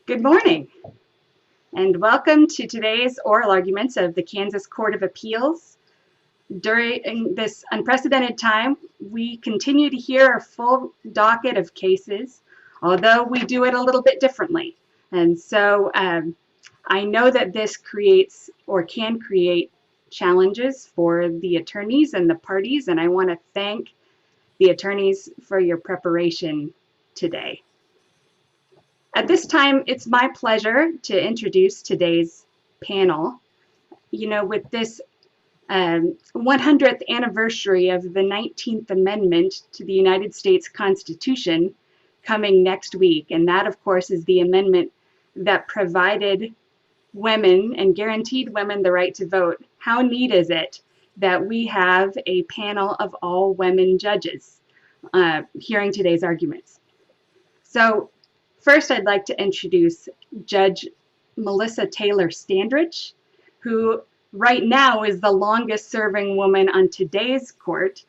Good morning, and welcome to today's oral arguments of the Kansas Court of Appeals. During this unprecedented time, we continue to hear a full docket of cases, although we do it a little bit differently. And so I know that this creates or can create challenges for the attorneys and the parties, and I want to thank the attorneys for your preparation today. At this time, it's my pleasure to introduce today's panel. With this 100th anniversary of the 19th Amendment to the United States Constitution coming next week, and that, of course, is the amendment that provided women and guaranteed women the right to vote. How neat is it that we have a panel of all women judges hearing today's arguments? So, first, I'd like to introduce Judge Melissa Taylor Standridge, who right now is the longest serving woman on today's court.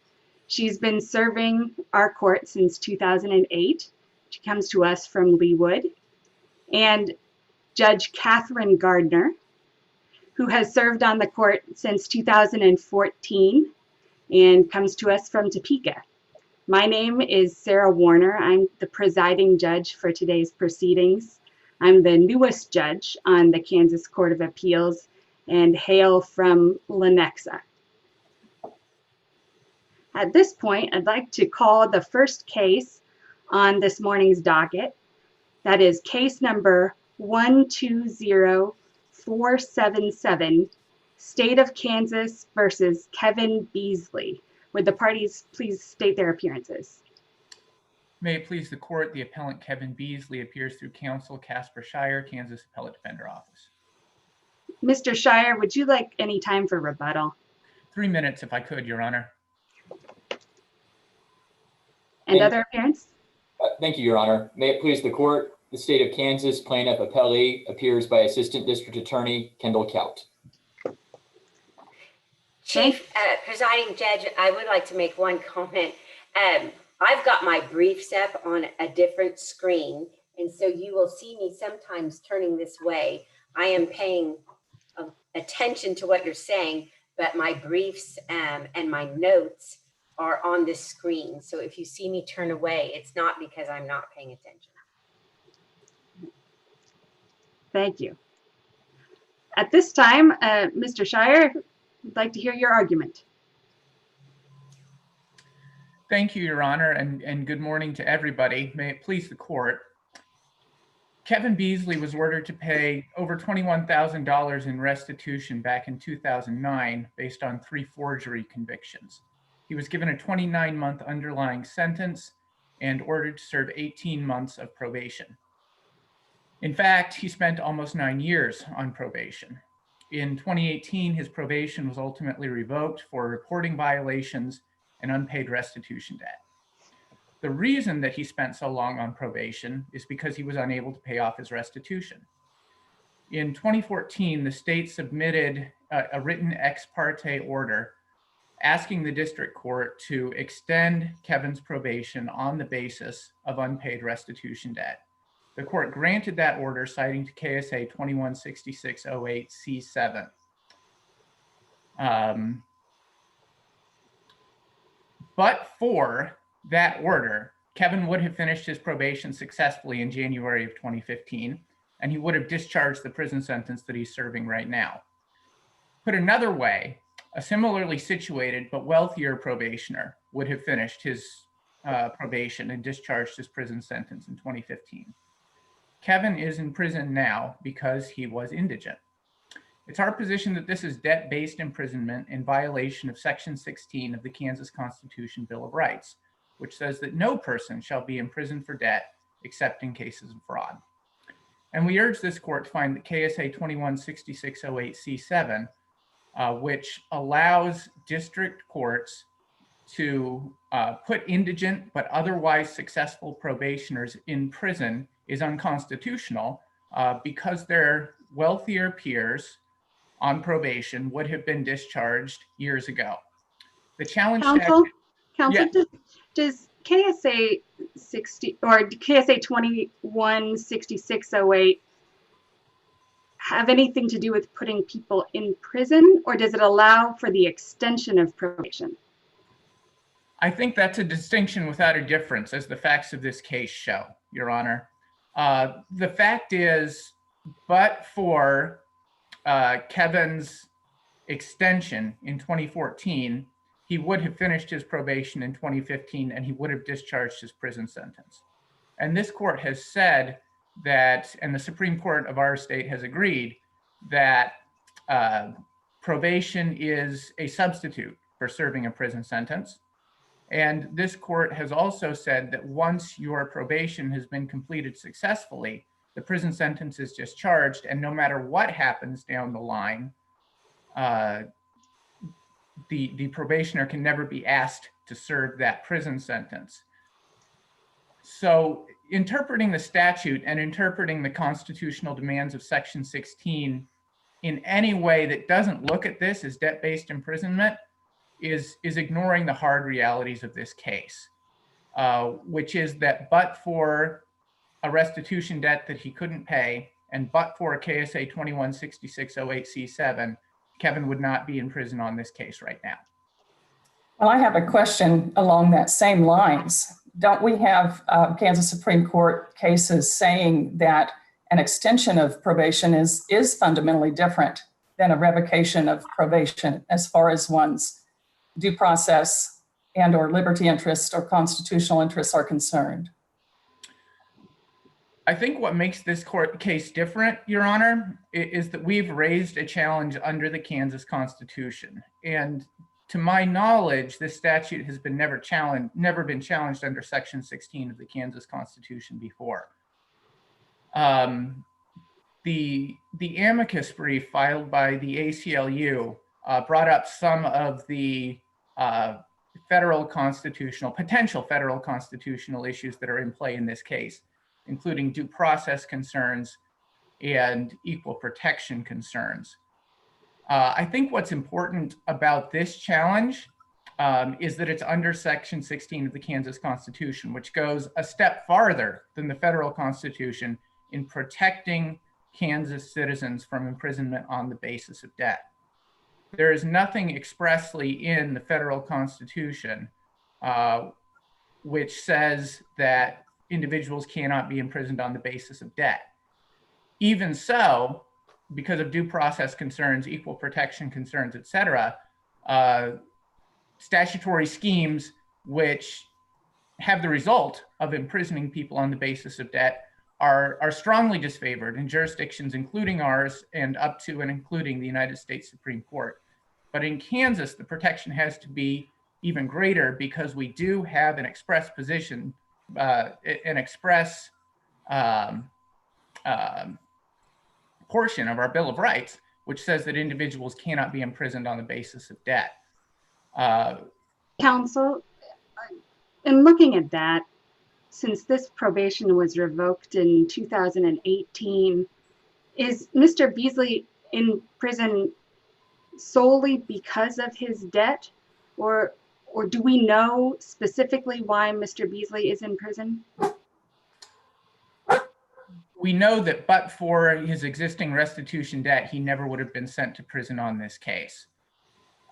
She's been serving our court since 2008. She comes to us from Leawood. And Judge Catherine Gardner, who has served on the court since 2014 and comes to us from Topeka. My name is Sarah Warner. I'm the presiding judge for today's proceedings. I'm the newest judge on the Kansas Court of Appeals and hail from Lenexa. At this point, I'd like to call the first case on this morning's docket. That is case number 120477, State of Kansas versus Kevin Beasley. Would the parties please state their appearances? May it please the court, the appellant Kevin Beasley appears through counsel Casper Shire, Kansas Appellate Defender Office. Mr. Shire, would you like any time for rebuttal? 3 minutes if I could, Your Honor. And other appearance? Thank you, Your Honor. May it please the court, the State of Kansas plaintiff appellee appears by Assistant District Attorney Kendall Kout. Chief, presiding judge, I would like to make one comment. I've got my briefs up on a different screen, and so you will see me sometimes turning this way. I am paying attention to what you're saying, but my briefs and my notes are on this screen. So if you see me turn away, it's not because I'm not paying attention. Thank you. At this time, Mr. Shire, I'd like to hear your argument. Thank you, Your Honor, and good morning to everybody. May it please the court. Kevin Beasley was ordered to pay over $21,000 in restitution back in 2009 based on 3 forgery convictions. He was given a 29-month underlying sentence and ordered to serve 18 months of probation. In fact, he spent almost 9 years on probation. In 2018, his probation was ultimately revoked for reporting violations and unpaid restitution debt. The reason that he spent so long on probation is because he was unable to pay off his restitution. In 2014, the state submitted a written ex parte order asking the district court to extend Kevin's probation on the basis of unpaid restitution debt. The court granted that order, citing to KSA 216608C7. But for that order, Kevin would have finished his probation successfully in January of 2015, and he would have discharged the prison sentence that he's serving right now. Put another way, a similarly situated but wealthier probationer would have finished his probation and discharged his prison sentence in 2015. Kevin is in prison now because he was indigent. It's our position that this is debt-based imprisonment in violation of Section 16 of the Kansas Constitution Bill of Rights, which says that no person shall be imprisoned for debt except in cases of fraud. And we urge this court to find that KSA 216608C7, which allows district courts to put indigent but otherwise successful probationers in prison, is unconstitutional because their wealthier peers on probation would have been discharged years ago. The challenge Counsel, yeah. does KSA 60 or KSA 216608 have anything to do with putting people in prison, or does it allow for the extension of probation? I think that's a distinction without a difference, as the facts of this case show, Your Honor. The fact is, but for Kevin's extension in 2014, he would have finished his probation in 2015 and he would have discharged his prison sentence. And this court has said that, and the Supreme Court of our state has agreed that probation is a substitute for serving a prison sentence. And this court has also said that once your probation has been completed successfully, the prison sentence is discharged, and no matter what happens down the line, the probationer can never be asked to serve that prison sentence. So interpreting the statute and interpreting the constitutional demands of Section 16 in any way that doesn't look at this as debt-based imprisonment is ignoring the hard realities of this case, which is that but for a restitution debt that he couldn't pay, and but for a KSA 216608C7, Kevin would not be in prison on this case right now. Well, I have a question along that same lines. Don't we have Kansas Supreme Court cases saying that an extension of probation is fundamentally different than a revocation of probation as far as one's due process and or liberty interests or constitutional interests are concerned? I think what makes this court case different, Your Honor, is that we've raised a challenge under the Kansas Constitution. And to my knowledge, this statute has been never been challenged under Section 16 of the Kansas Constitution before. The amicus brief filed by the ACLU brought up some of the potential federal constitutional issues that are in play in this case, including due process concerns and equal protection concerns. I think what's important about this challenge is that it's under Section 16 of the Kansas Constitution, which goes a step farther than the federal Constitution in protecting Kansas citizens from imprisonment on the basis of debt. There is nothing expressly in the federal Constitution which says that individuals cannot be imprisoned on the basis of debt. Even so, because of due process concerns, equal protection concerns, et cetera, statutory schemes which have the result of imprisoning people on the basis of debt are strongly disfavored in jurisdictions including ours and up to and including the United States Supreme Court. But in Kansas, the protection has to be even greater because we do have an express position, portion of our Bill of Rights, which says that individuals cannot be imprisoned on the basis of debt. Counsel, in looking at that, since this probation was revoked in 2018, is Mr. Beasley in prison solely because of his debt, or do we know specifically why Mr. Beasley is in prison? We know that but for his existing restitution debt, he never would have been sent to prison on this case.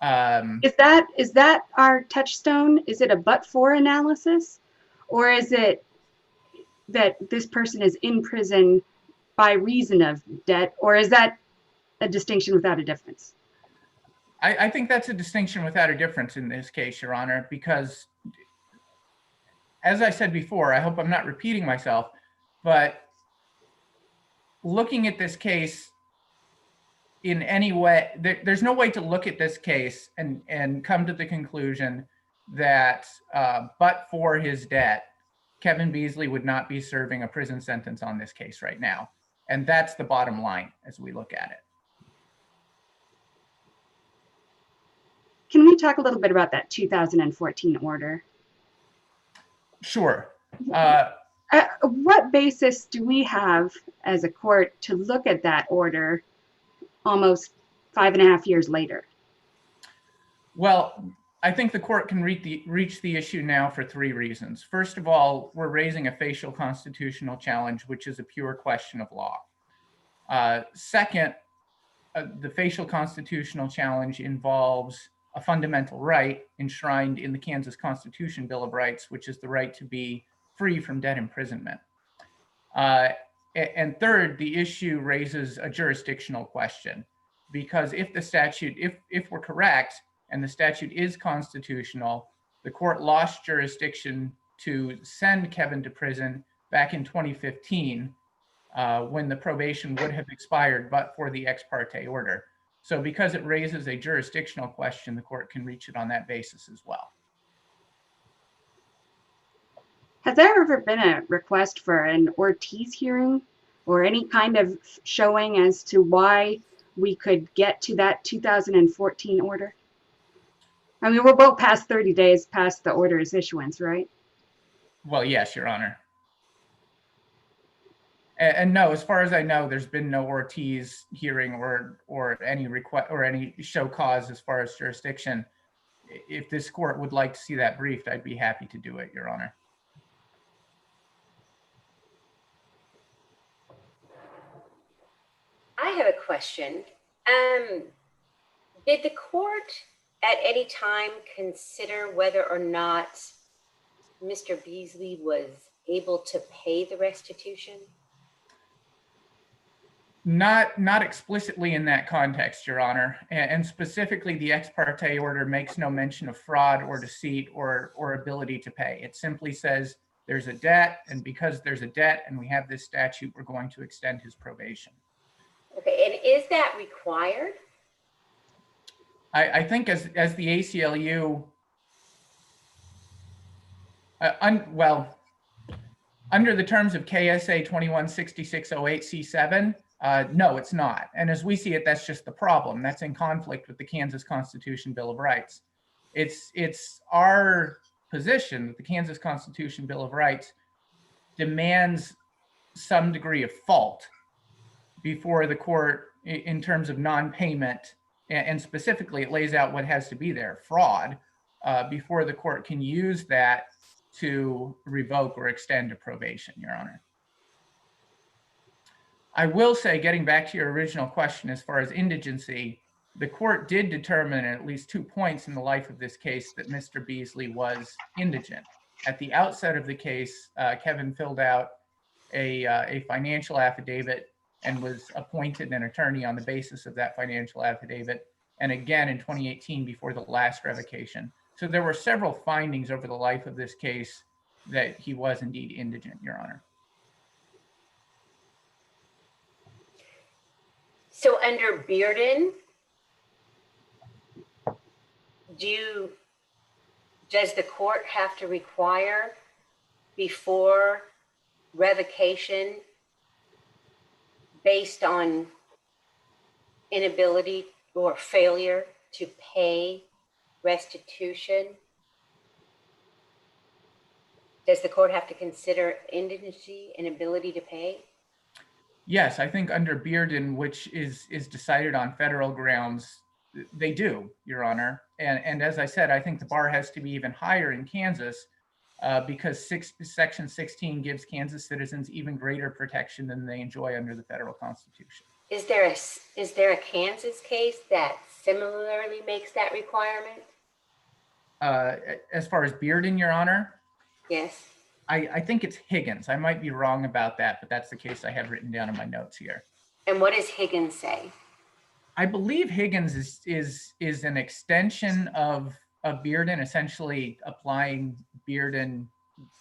Is that our touchstone? Is it a but-for analysis? Or is it that this person is in prison by reason of debt? Or is that a distinction without a difference? I think that's a distinction without a difference in this case, Your Honor, because as I said before, I hope I'm not repeating myself, but looking at this case in any way, there's no way to look at this case and come to the conclusion that but for his debt, Kevin Beasley would not be serving a prison sentence on this case right now. And that's the bottom line as we look at it. Can we talk a little bit about that 2014 order? Sure. What basis do we have as a court to look at that order almost 5.5 years later? Well, I think the court can reach the issue now for 3 reasons. First of all, we're raising a facial constitutional challenge, which is a pure question of law. Second, the facial constitutional challenge involves a fundamental right enshrined in the Kansas Constitution Bill of Rights, which is the right to be free from debt imprisonment. And third, the issue raises a jurisdictional question, because if the statute, if we're correct and the statute is constitutional, the court lost jurisdiction to send Kevin to prison back in 2015, when the probation would have expired but for the ex parte order. So because it raises a jurisdictional question, the court can reach it on that basis as well. Has there ever been a request for an Ortiz hearing or any kind of showing as to why we could get to that 2014 order? I mean, we're both past 30 days past the order's issuance, right? Well, yes, Your Honor. And no, as far as I know, there's been no Ortiz hearing or any request or any show cause as far as jurisdiction. If this court would like to see that briefed, I'd be happy to do it, Your Honor. I have a question. Did the court at any time consider whether or not Mr. Beasley was able to pay the restitution? Not explicitly in that context, Your Honor. And specifically, the ex parte order makes no mention of fraud or deceit or ability to pay. It simply says there's a debt, and because there's a debt and we have this statute, we're going to extend his probation. Okay, and is that required? I think as the ACLU, well, under the terms of KSA 216608C7, no, it's not. And as we see it, that's just the problem. That's in conflict with the Kansas Constitution Bill of Rights. It's our position that the Kansas Constitution Bill of Rights demands some degree of fault before the court in terms of non-payment, and specifically it lays out what has to be there, fraud, before the court can use that to revoke or extend a probation, Your Honor. I will say, getting back to your original question, as far as indigency, the court did determine at least 2 points in the life of this case that Mr. Beasley was indigent. At the outset of the case, Kevin filled out a financial affidavit and was appointed an attorney on the basis of that financial affidavit, and again in 2018 before the last revocation. So there were several findings over the life of this case that he was indeed indigent, Your Honor. So under Bearden, does the court have to require before revocation based on inability or failure to pay restitution? Does the court have to consider indigency and ability to pay? Yes, I think under Bearden, which is decided on federal grounds, they do, Your Honor. And as I said, I think the bar has to be even higher in Kansas because Section 16 gives Kansas citizens even greater protection than they enjoy under the federal Constitution. Is there a Kansas case that similarly makes that requirement? As far as Bearden, Your Honor? Yes. I think it's Higgins. I might be wrong about that, but that's the case I have written down in my notes here. And what does Higgins say? I believe Higgins is an extension of Bearden, essentially applying Bearden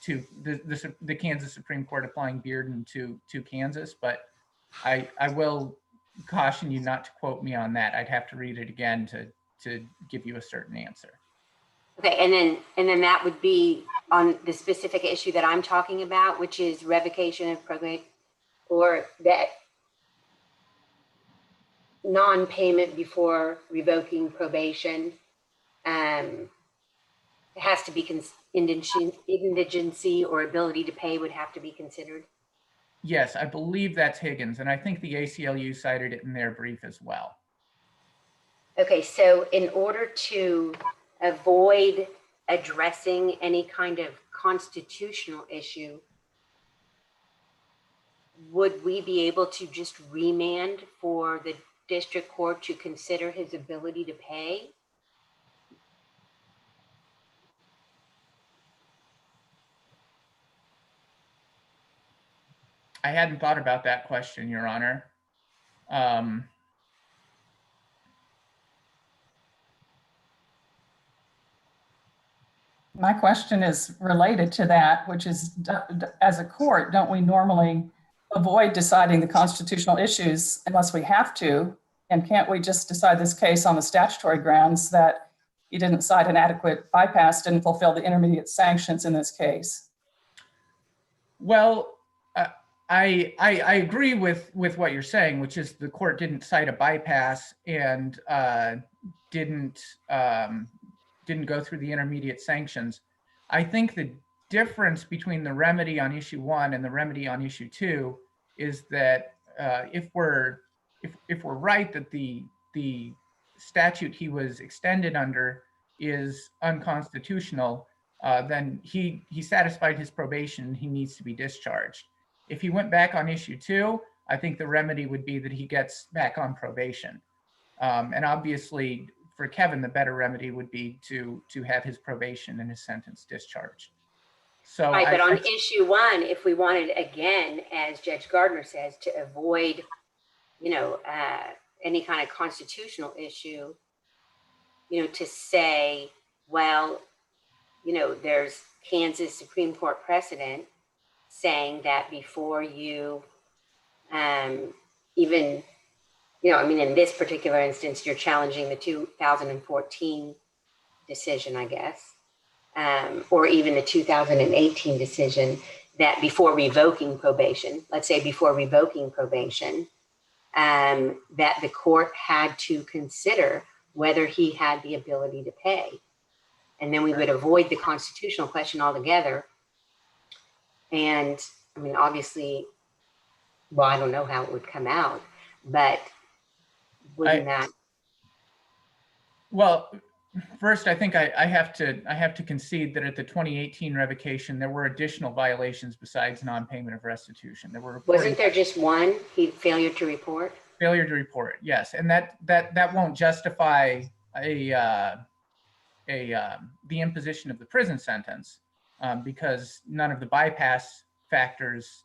to the Kansas Supreme Court applying Bearden to Kansas, but I will caution you not to quote me on that. I'd have to read it again to give you a certain answer. Okay, and then that would be on the specific issue that I'm talking about, which is revocation of probate, or that non-payment before revoking probation. It has to be indigency or ability to pay would have to be considered. Yes, I believe that's Higgins, and I think the ACLU cited it in their brief as well. Okay, so in order to avoid addressing any kind of constitutional issue, would we be able to just remand for the district court to consider his ability to pay? I hadn't thought about that question, Your Honor. My question is related to that, which is, as a court, don't we normally avoid deciding the constitutional issues unless we have to? And can't we just decide this case on the statutory grounds that he didn't cite an adequate bypass, didn't fulfill the intermediate sanctions in this case? Well, I agree with what you're saying, which is the court didn't cite a bypass and didn't go through the intermediate sanctions. I think the difference between the remedy on issue 1 and the remedy on issue 2 is that if we're right that the statute he was extended under is unconstitutional, then he satisfied his probation. He needs to be discharged. If he went back on issue 2, I think the remedy would be that he gets back on probation. And obviously, for Kevin, the better remedy would be to have his probation and his sentence discharged. So, right, but on issue 1, if we wanted, again, as Judge Gardner says, to avoid, any kind of constitutional issue, to say, well, there's Kansas Supreme Court precedent saying that before you even, in this particular instance, you're challenging the 2014 decision, I guess, or even the 2018 decision, that before revoking probation, let's say before revoking probation, that the court had to consider whether he had the ability to pay. And then we would avoid the constitutional question altogether. And obviously, well, I don't know how it would come out, but wouldn't that? Well, first, I think I have to concede that at the 2018 revocation, there were additional violations besides non-payment of restitution. Wasn't there just one? Failure to report? Failure to report, yes, and that won't justify the imposition of the prison sentence because none of the bypass factors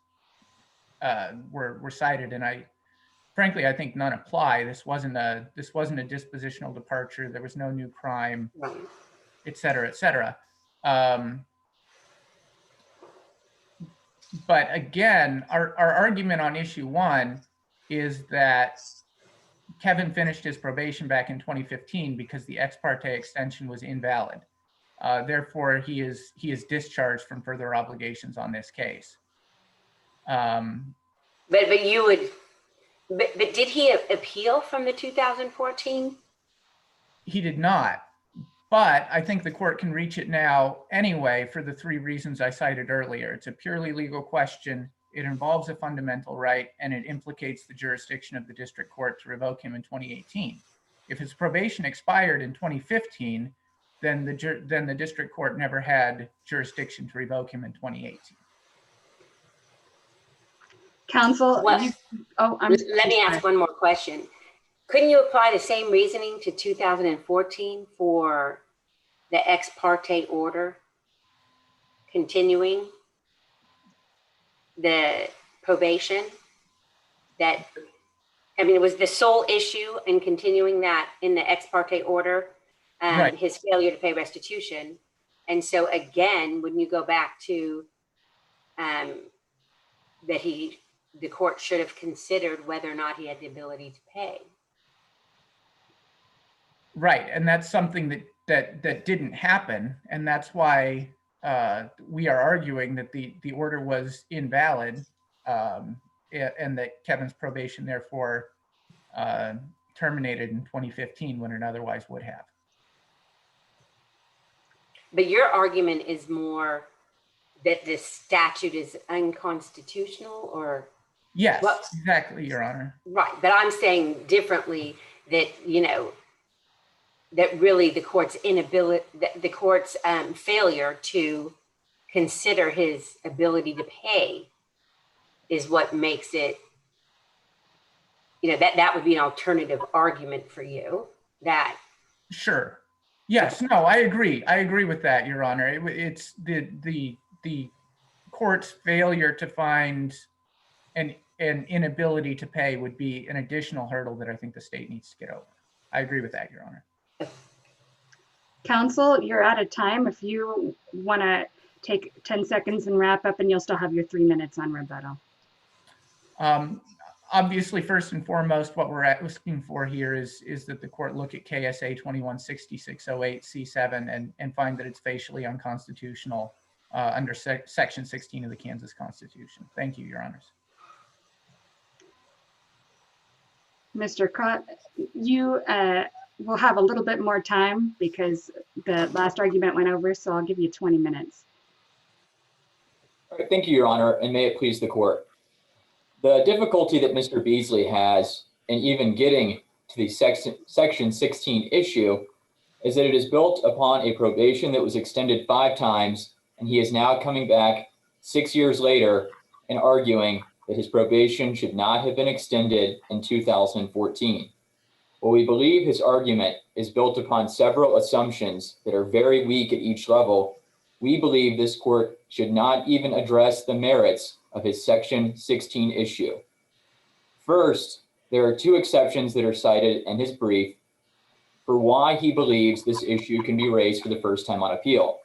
were cited, and frankly, I think none apply. This wasn't a dispositional departure. There was no new crime, et cetera, et cetera. But again, our argument on issue 1 is that Kevin finished his probation back in 2015 because the ex parte extension was invalid. Therefore, he is discharged from further obligations on this case. But did he appeal from the 2014? He did not, but I think the court can reach it now anyway for the 3 reasons I cited earlier. It's a purely legal question. It involves a fundamental right, and it implicates the jurisdiction of the district court to revoke him in 2018. If his probation expired in 2015, then the district court never had jurisdiction to revoke him in 2018. Counsel, let me ask one more question. Couldn't you apply the same reasoning to 2014 for the ex parte order continuing the probation? It was the sole issue in continuing that in the ex parte order, right. His failure to pay restitution. And so again, when you go back to that the court should have considered whether or not he had the ability to pay. Right, and that's something that didn't happen, and that's why we are arguing that the order was invalid, and that Kevin's probation therefore terminated in 2015 when it otherwise would have. But your argument is more that this statute is unconstitutional, or? Yes, exactly, Your Honor. Right, but I'm saying differently that, that really the court's failure to consider his ability to pay is what makes it, that would be an alternative argument for you that. Sure. Yes, no, I agree. I agree with that, Your Honor. It's the court's failure to find an inability to pay would be an additional hurdle that I think the state needs to get over. I agree with that, Your Honor. Counsel, you're out of time. If you want to take 10 seconds and wrap up, and you'll still have your 3 minutes on rebuttal. Obviously, first and foremost, what we're asking for here is that the court look at KSA 216608C7 and find that it's facially unconstitutional under Section 16 of the Kansas Constitution. Thank you, Your Honors. Mr. Crott, you will have a little bit more time because the last argument went over, so I'll give you 20 minutes. All right, thank you, Your Honor, and may it please the court. The difficulty that Mr. Beasley has in even getting to the Section 16 issue is that it is built upon a probation that was extended 5 times, and he is now coming back 6 years later and arguing that his probation should not have been extended in 2014. While we believe his argument is built upon several assumptions that are very weak at each level, we believe this court should not even address the merits of his Section 16 issue. First, there are 2 exceptions that are cited in his brief for why he believes this issue can be raised for the first time on appeal.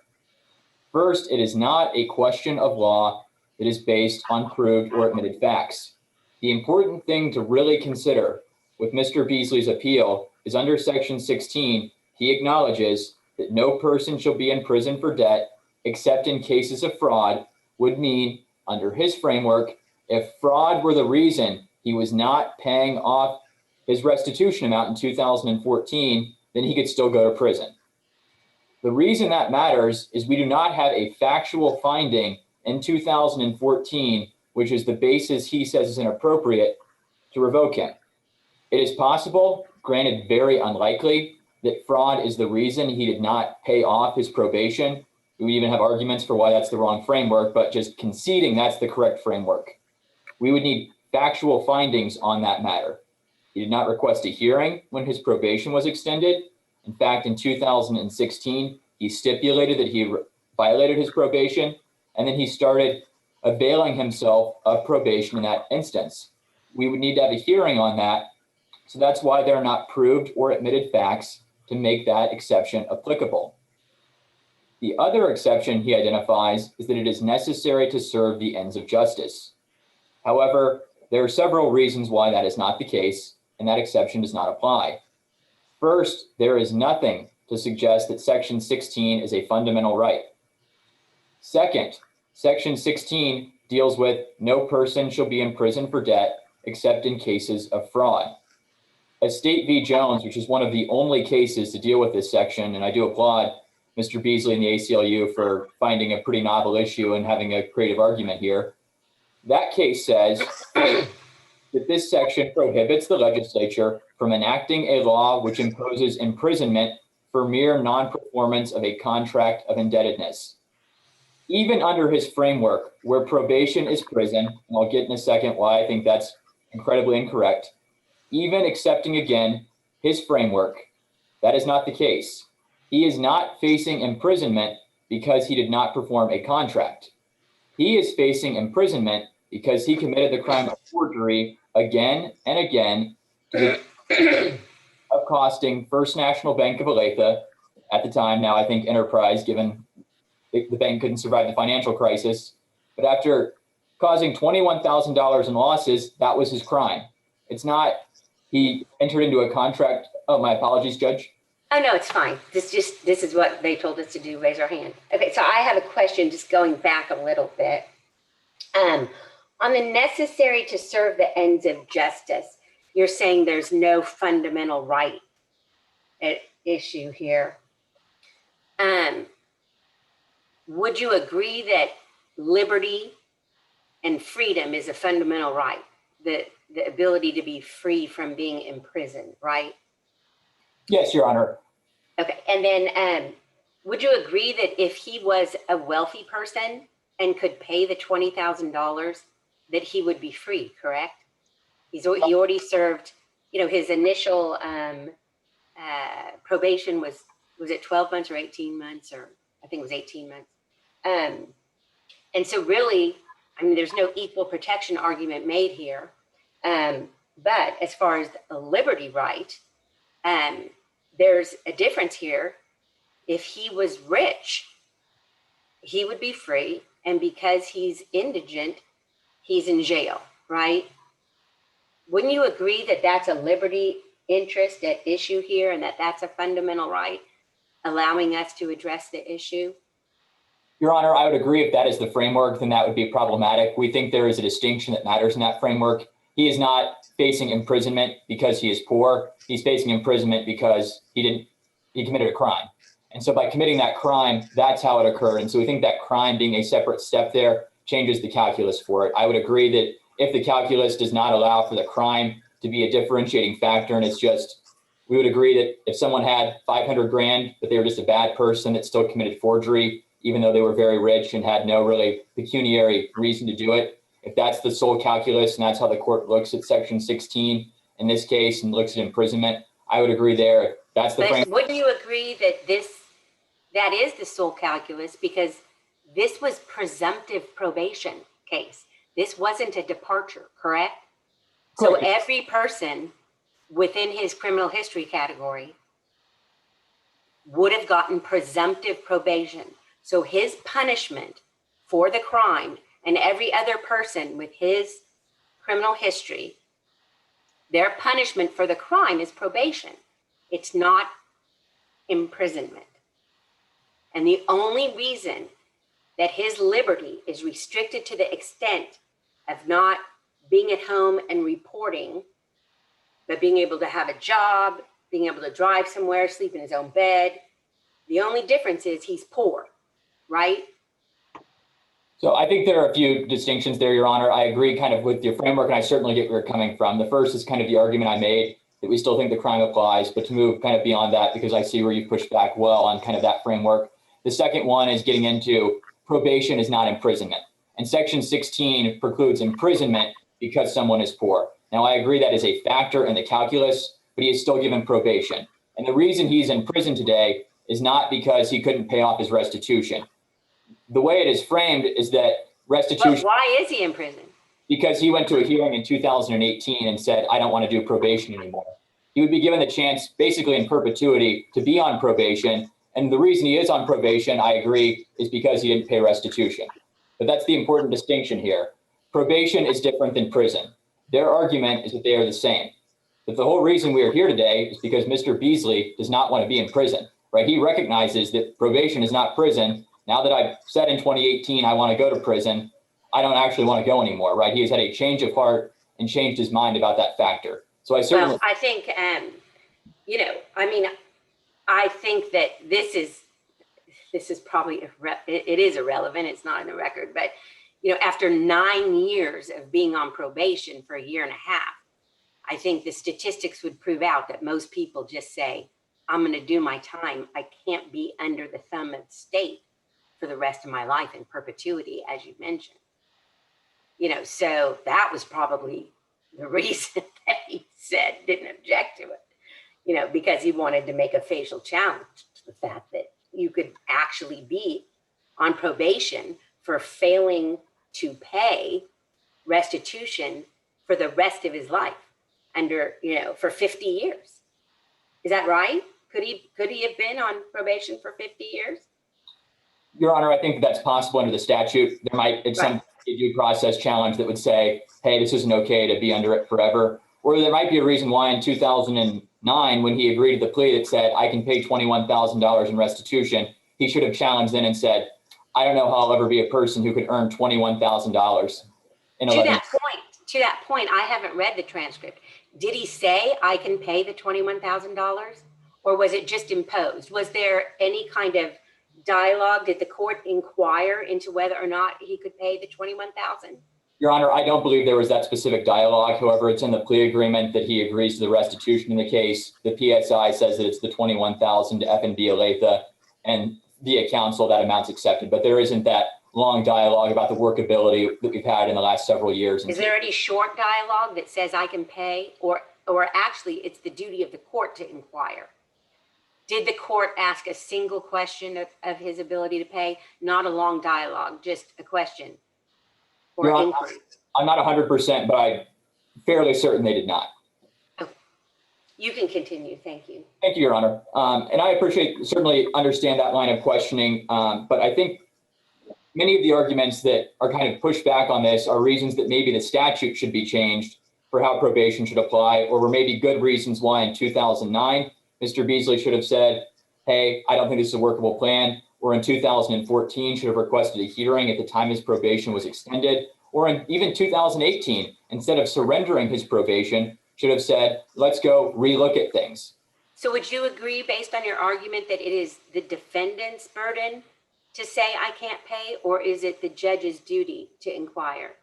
First, it is not a question of law that is based on proved or admitted facts. The important thing to really consider with Mr. Beasley's appeal is under Section 16, he acknowledges that no person shall be in prison for debt except in cases of fraud would mean, under his framework, if fraud were the reason he was not paying off his restitution amount in 2014, then he could still go to prison. The reason that matters is we do not have a factual finding in 2014, which is the basis he says is inappropriate to revoke him. It is possible, granted very unlikely, that fraud is the reason he did not pay off his probation. We even have arguments for why that's the wrong framework, but just conceding that's the correct framework. We would need factual findings on that matter. He did not request a hearing when his probation was extended. In fact, in 2016, he stipulated that he violated his probation, and then he started availing himself of probation in that instance. We would need to have a hearing on that. So that's why there are not proved or admitted facts to make that exception applicable. The other exception he identifies is that it is necessary to serve the ends of justice. However, there are several reasons why that is not the case, and that exception does not apply. First, there is nothing to suggest that Section 16 is a fundamental right. Second, Section 16 deals with no person shall be in prison for debt except in cases of fraud. As State v. Jones, which is one of the only cases to deal with this section, and I do applaud Mr. Beasley and the ACLU for finding a pretty novel issue and having a creative argument here. That case says that this section prohibits the legislature from enacting a law which imposes imprisonment for mere non-performance of a contract of indebtedness. Even under his framework, where probation is prison, and I'll get in a second why I think that's incredibly incorrect, even accepting again his framework, that is not the case. He is not facing imprisonment because he did not perform a contract. He is facing imprisonment because he committed the crime of forgery again and again to the of costing First National Bank of Olathe, at the time, now I think Enterprise, given the bank couldn't survive the financial crisis. But after causing $21,000 in losses, that was his crime. It's not he entered into a contract. Oh, my apologies, Judge. Oh, no, it's fine. This is what they told us to do. Raise our hand. Okay, so I have a question just going back a little bit. On the necessary to serve the ends of justice, you're saying there's no fundamental right at issue here. Would you agree that liberty and freedom is a fundamental right? The ability to be free from being imprisoned, right? Yes, Your Honor. Okay, and then would you agree that if he was a wealthy person and could pay the $20,000, that he would be free, correct? He already served, his initial probation was it 12 months or 18 months, or I think it was 18 months. And so really, I mean, there's no equal protection argument made here. But as far as a liberty right, there's a difference here. If he was rich, he would be free. And because he's indigent, he's in jail, right? Wouldn't you agree that that's a liberty interest at issue here, and that that's a fundamental right, allowing us to address the issue? Your Honor, I would agree if that is the framework, then that would be problematic. We think there is a distinction that matters in that framework. He is not facing imprisonment because he is poor. He's facing imprisonment because he committed a crime. And so by committing that crime, that's how it occurred. And so we think that crime being a separate step there changes the calculus for it. I would agree that if the calculus does not allow for the crime to be a differentiating factor, and it's just, we would agree that if someone had 500 grand, but they were just a bad person that still committed forgery, even though they were very rich and had no really pecuniary reason to do it, if that's the sole calculus and that's how the court looks at Section 16 in this case and looks at imprisonment, I would agree there. That's the framework. Wouldn't you agree that that is the sole calculus, because this was presumptive probation case. This wasn't a departure, correct? So every person within his criminal history category would have gotten presumptive probation. So his punishment for the crime, and every other person with his criminal history, their punishment for the crime is probation. It's not imprisonment. And the only reason that his liberty is restricted to the extent of not being at home and reporting, but being able to have a job, being able to drive somewhere, sleep in his own bed, the only difference is he's poor, right? So I think there are a few distinctions there, Your Honor. I agree kind of with your framework, and I certainly get where you're coming from. The first is kind of the argument I made that we still think the crime applies, but to move kind of beyond that, because I see where you pushed back well on kind of that framework. The second one is getting into probation is not imprisonment. And Section 16 precludes imprisonment because someone is poor. Now, I agree that is a factor in the calculus, but he is still given probation. And the reason he's in prison today is not because he couldn't pay off his restitution. The way it is framed is that restitution. But why is he in prison? Because he went to a hearing in 2018 and said, I don't want to do probation anymore. He would be given the chance, basically in perpetuity, to be on probation. And the reason he is on probation, I agree, is because he didn't pay restitution. But that's the important distinction here. Probation is different than prison. Their argument is that they are the same. But the whole reason we are here today is because Mr. Beasley does not want to be in prison, right? He recognizes that probation is not prison. Now that I've said in 2018, I want to go to prison, I don't actually want to go anymore, right? He has had a change of heart and changed his mind about that factor. So I certainly. Well, I think, I think that this is probably, it is irrelevant. It's not in the record, but, after 9 years of being on probation for a year and a half, I think the statistics would prove out that most people just say, I'm going to do my time. I can't be under the thumb of the state for the rest of my life in perpetuity, as you mentioned. So that was probably the reason that he didn't object to it, because he wanted to make a facial challenge to the fact that you could actually be on probation for failing to pay restitution for the rest of his life for 50 years. Is that right? Could he have been on probation for 50 years? Your Honor, I think that's possible under the statute. There might, at some due process challenge that would say, hey, this isn't okay to be under it forever. Or there might be a reason why in 2009, when he agreed to the plea that said, I can pay $21,000 in restitution, he should have challenged then and said, I don't know how I'll ever be a person who could earn $21,000. To that point, I haven't read the transcript. Did he say I can pay the $21,000, or was it just imposed? Was there any kind of dialogue? Did the court inquire into whether or not he could pay the $21,000? Your Honor, I don't believe there was that specific dialogue. However, it's in the plea agreement that he agrees to the restitution in the case. The PSI says that it's the $21,000 to F&B Olathe, and via counsel that amount's accepted. But there isn't that long dialogue about the workability that we've had in the last several years. Is there any short dialogue that says I can pay, or actually it's the duty of the court to inquire? Did the court ask a single question of his ability to pay? Not a long dialogue, just a question or inquiry? I'm not 100%, but I'm fairly certain they did not. Okay. You can continue. Thank you. Thank you, Your Honor. And I certainly understand that line of questioning, but I think many of the arguments that are kind of pushed back on this are reasons that maybe the statute should be changed for how probation should apply, or were maybe good reasons why in 2009, Mr. Beasley should have said, hey, I don't think this is a workable plan, or in 2014 should have requested a hearing at the time his probation was extended, or in even 2018, instead of surrendering his probation, should have said, let's go relook at things. So would you agree, based on your argument, that it is the defendant's burden to say I can't pay, or is it the judge's duty to inquire?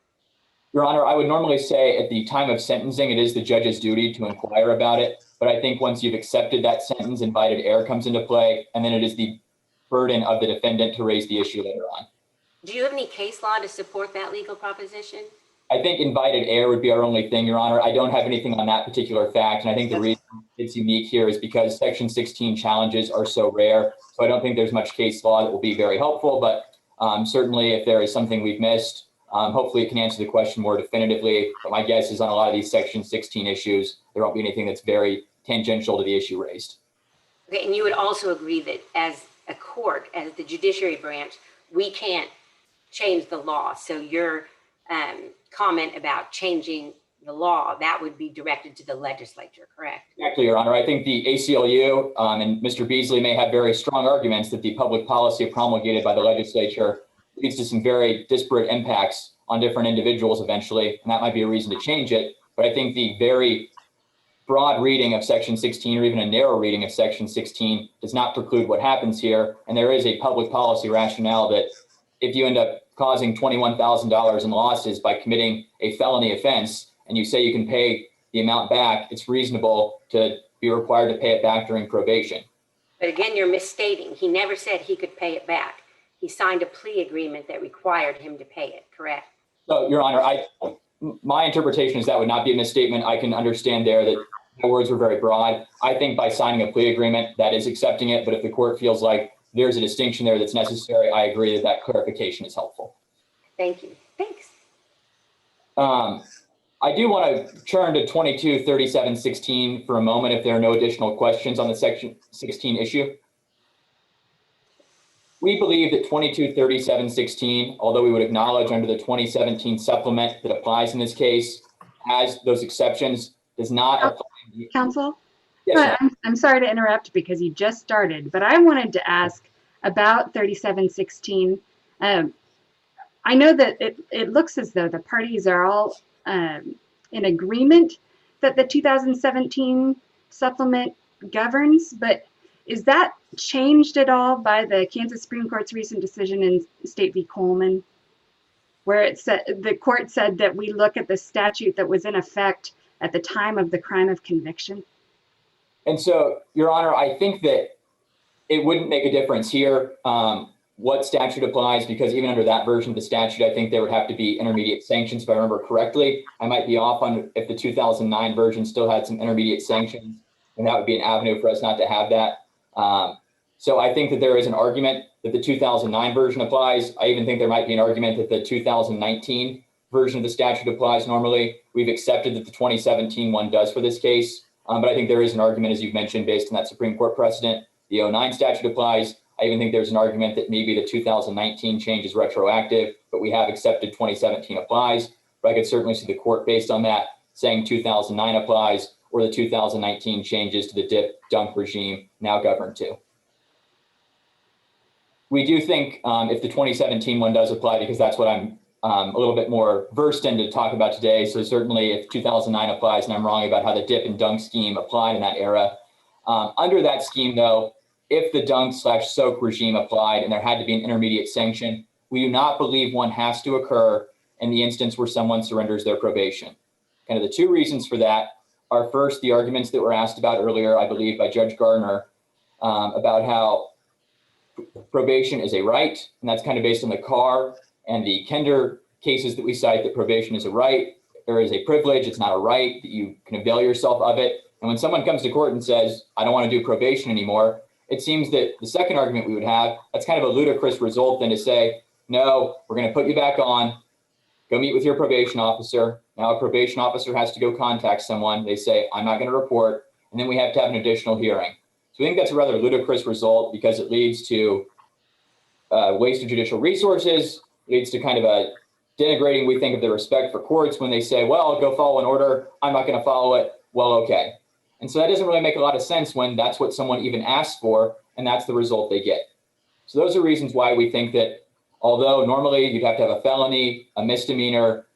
Your Honor, I would normally say at the time of sentencing, it is the judge's duty to inquire about it. But I think once you've accepted that sentence, invited error comes into play, and then it is the burden of the defendant to raise the issue later on. Do you have any case law to support that legal proposition? I think invited error would be our only thing, Your Honor. I don't have anything on that particular fact. And I think the reason it's unique here is because Section 16 challenges are so rare. So I don't think there's much case law that will be very helpful. But certainly if there is something we've missed, hopefully it can answer the question more definitively. But my guess is on a lot of these Section 16 issues, there won't be anything that's very tangential to the issue raised. Okay, and you would also agree that as a court, as the judiciary branch, we can't change the law. So your comment about changing the law, that would be directed to the legislature, correct? Exactly, Your Honor. I think the ACLU and Mr. Beasley may have very strong arguments that the public policy promulgated by the legislature leads to some very disparate impacts on different individuals eventually, and that might be a reason to change it. But I think the very broad reading of Section 16, or even a narrow reading of Section 16, does not preclude what happens here. And there is a public policy rationale that if you end up causing $21,000 in losses by committing a felony offense, and you say you can pay the amount back, it's reasonable to be required to pay it back during probation. But again, you're misstating. He never said he could pay it back. He signed a plea agreement that required him to pay it, correct? So, Your Honor, my interpretation is that would not be a misstatement. I can understand there that the words were very broad. I think by signing a plea agreement, that is accepting it. But if the court feels like there's a distinction there that's necessary, I agree that clarification is helpful. Thank you. Thanks. I do want to turn to 223716 for a moment if there are no additional questions on the Section 16 issue. We believe that 223716, although we would acknowledge under the 2017 supplement that applies in this case, has those exceptions, does not apply. Counsel? Yes, I'm sorry to interrupt because you just started, but I wanted to ask about 3716. I know that it looks as though the parties are all in agreement that the 2017 supplement governs, but is that changed at all by the Kansas Supreme Court's recent decision in State v. Coleman, where it said the court said that we look at the statute that was in effect at the time of the crime of conviction? And so, Your Honor, I think that it wouldn't make a difference here what statute applies, because even under that version of the statute, I think there would have to be intermediate sanctions, if I remember correctly. I might be off on if the 2009 version still had some intermediate sanctions, and that would be an avenue for us not to have that. So I think that there is an argument that the 2009 version applies. I even think there might be an argument that the 2019 version of the statute applies normally. We've accepted that the 2017 one does for this case. But I think there is an argument, as you've mentioned, based on that Supreme Court precedent. The 09 statute applies. I even think there's an argument that maybe the 2019 change is retroactive, but we have accepted 2017 applies. But I could certainly see the court, based on that, saying 2009 applies, or the 2019 changes to the dip dunk regime now govern too. We do think if the 2017 one does apply, because that's what I'm a little bit more versed in to talk about today. So certainly if 2009 applies, and I'm wrong about how the dip and dunk scheme applied in that era. Under that scheme, though, if the dunk/soak regime applied and there had to be an intermediate sanction, we do not believe one has to occur in the instance where someone surrenders their probation. Kind of the two reasons for that are, first, the arguments that were asked about earlier, I believe, by Judge Gardner, about how probation is a right, and that's kind of based on the Carr and the Kender cases that we cite, that probation is a right. There is a privilege, it's not a right, that you can avail yourself of it. And when someone comes to court and says, I don't want to do probation anymore, it seems that the second argument we would have, that's kind of a ludicrous result than to say, no, we're going to put you back on, go meet with your probation officer. Now a probation officer has to go contact someone. They say, I'm not going to report. And then we have to have an additional hearing. So I think that's a rather ludicrous result because it leads to waste of judicial resources, leads to kind of a denigrating, we think, of the respect for courts when they say, well, go follow an order, I'm not going to follow it. Well, okay. And so that doesn't really make a lot of sense when that's what someone even asks for, and that's the result they get. So those are reasons why we think that although normally you'd have to have a felony, a misdemeanor,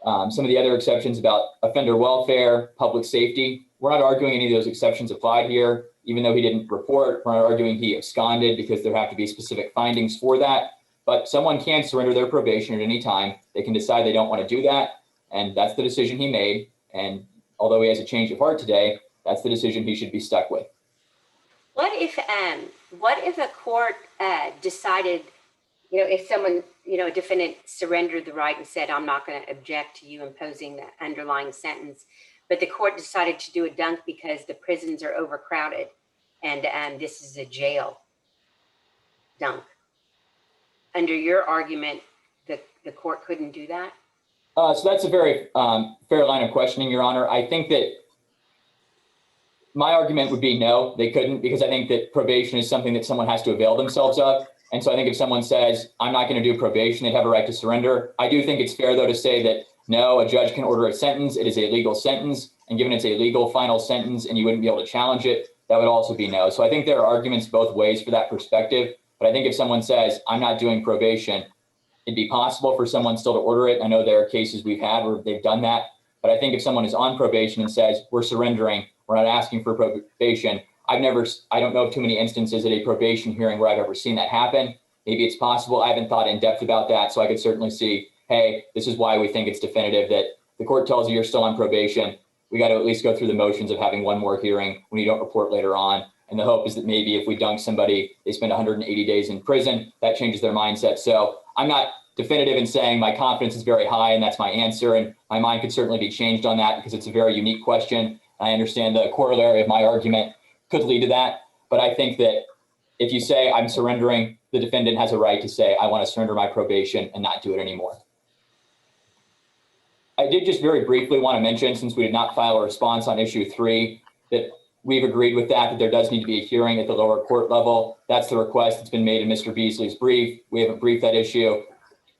some of the other exceptions about offender welfare, public safety, we're not arguing any of those exceptions applied here. Even though he didn't report, we're not arguing he absconded because there have to be specific findings for that. But someone can surrender their probation at any time. They can decide they don't want to do that. And that's the decision he made. And although he has a change of heart today, that's the decision he should be stuck with. What if a court decided, if someone, a defendant surrendered the right and said, I'm not going to object to you imposing the underlying sentence, but the court decided to do a dunk because the prisons are overcrowded and this is a jail dunk. Under your argument, the court couldn't do that? So that's a very fair line of questioning, Your Honor. I think that my argument would be no, they couldn't, because I think that probation is something that someone has to avail themselves of. And so I think if someone says, I'm not going to do probation, they'd have a right to surrender. I do think it's fair, though, to say that no, a judge can order a sentence. It is a legal sentence. And given it's a legal final sentence and you wouldn't be able to challenge it, that would also be no. So I think there are arguments both ways for that perspective. But I think if someone says, I'm not doing probation, it'd be possible for someone still to order it. I know there are cases we've had where they've done that. But I think if someone is on probation and says, we're surrendering, we're not asking for probation, I don't know of too many instances at a probation hearing where I've ever seen that happen. Maybe it's possible. I haven't thought in depth about that. So I could certainly see, hey, this is why we think it's definitive that the court tells you you're still on probation. We got to at least go through the motions of having one more hearing when you don't report later on. And the hope is that maybe if we dunk somebody, they spend 180 days in prison, that changes their mindset. So I'm not definitive in saying my confidence is very high and that's my answer. And my mind could certainly be changed on that because it's a very unique question. I understand the corollary of my argument could lead to that. But I think that if you say I'm surrendering, the defendant has a right to say, I want to surrender my probation and not do it anymore. I did just very briefly want to mention, since we did not file a response on issue 3, that we've agreed with that there does need to be a hearing at the lower court level. That's the request that's been made in Mr. Beasley's brief. We haven't briefed that issue.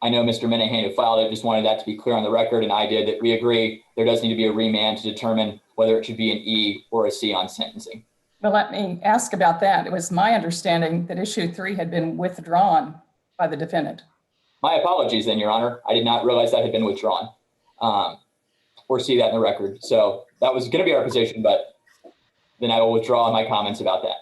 I know Mr. Minahan had filed it, just wanted that to be clear on the record, and I did, that we agree there does need to be a remand to determine whether it should be an E or a C on sentencing. Well, let me ask about that. It was my understanding that issue 3 had been withdrawn by the defendant. My apologies then, Your Honor. I did not realize that had been withdrawn or see that in the record. So that was going to be our position, but then I will withdraw my comments about that.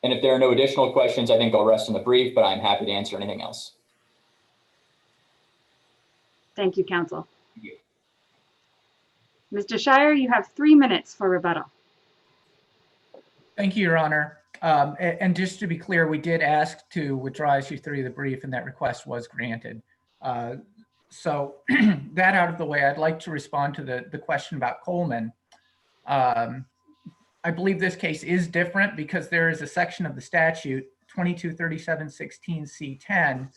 And if there are no additional questions, I think I'll rest on the brief, but I'm happy to answer anything else. Thank you, counsel. Thank you. Mr. Shire, you have 3 minutes for rebuttal. Thank you, Your Honor. And just to be clear, we did ask to withdraw issue 3 of the brief, and that request was granted. So that out of the way, I'd like to respond to the question about Coleman. I believe this case is different because there is a section of the statute, 2237-16C10,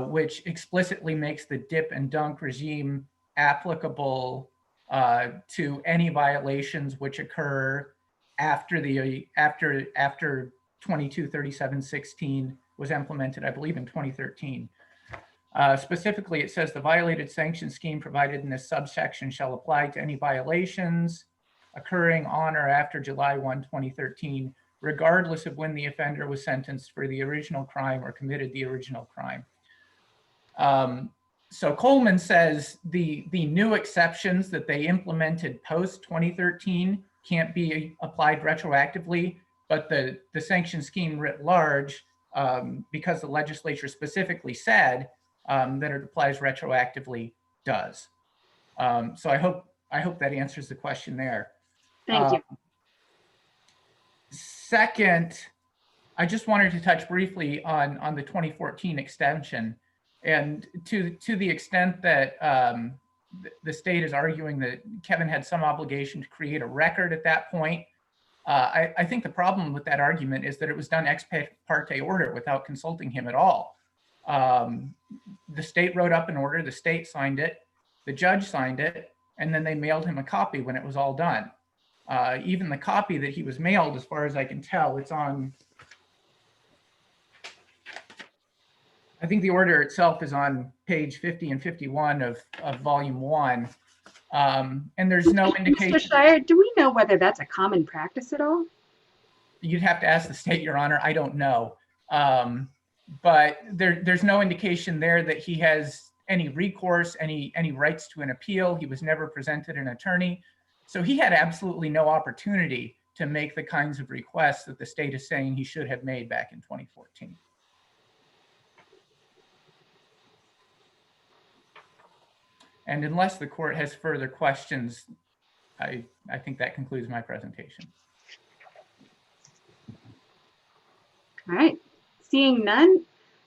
which explicitly makes the dip and dunk regime applicable to any violations which occur after 2237-16 was implemented, I believe in 2013. Specifically, it says the violated sanction scheme provided in this subsection shall apply to any violations occurring on or after July 1, 2013, regardless of when the offender was sentenced for the original crime or committed the original crime. So Coleman says the new exceptions that they implemented post 2013 can't be applied retroactively, but the sanction scheme writ large, because the legislature specifically said that it applies retroactively, does. So I hope that answers the question there. Thank you. Second, I just wanted to touch briefly on the 2014 extension. And to the extent that the state is arguing that Kevin had some obligation to create a record at that point, I think the problem with that argument is that it was done ex parte order without consulting him at all. The state wrote up an order, the state signed it, the judge signed it, and then they mailed him a copy when it was all done. Even the copy that he was mailed, as far as I can tell, it's on, I think the order itself is on page 50 and 51 of volume 1. And there's no indication. Mr. Shire, do we know whether that's a common practice at all? You'd have to ask the state, Your Honor. I don't know. But there's no indication there that he has any recourse, any rights to an appeal. He was never presented an attorney. So he had absolutely no opportunity to make the kinds of requests that the state is saying he should have made back in 2014. And unless the court has further questions, I think that concludes my presentation. All right, seeing none,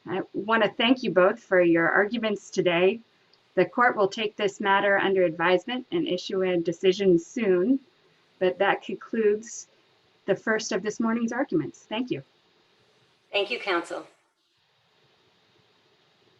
I want to thank you both for your arguments today. The court will take this matter under advisement and issue a decision soon, but that concludes the first of this morning's arguments. Thank you. Thank you, counsel.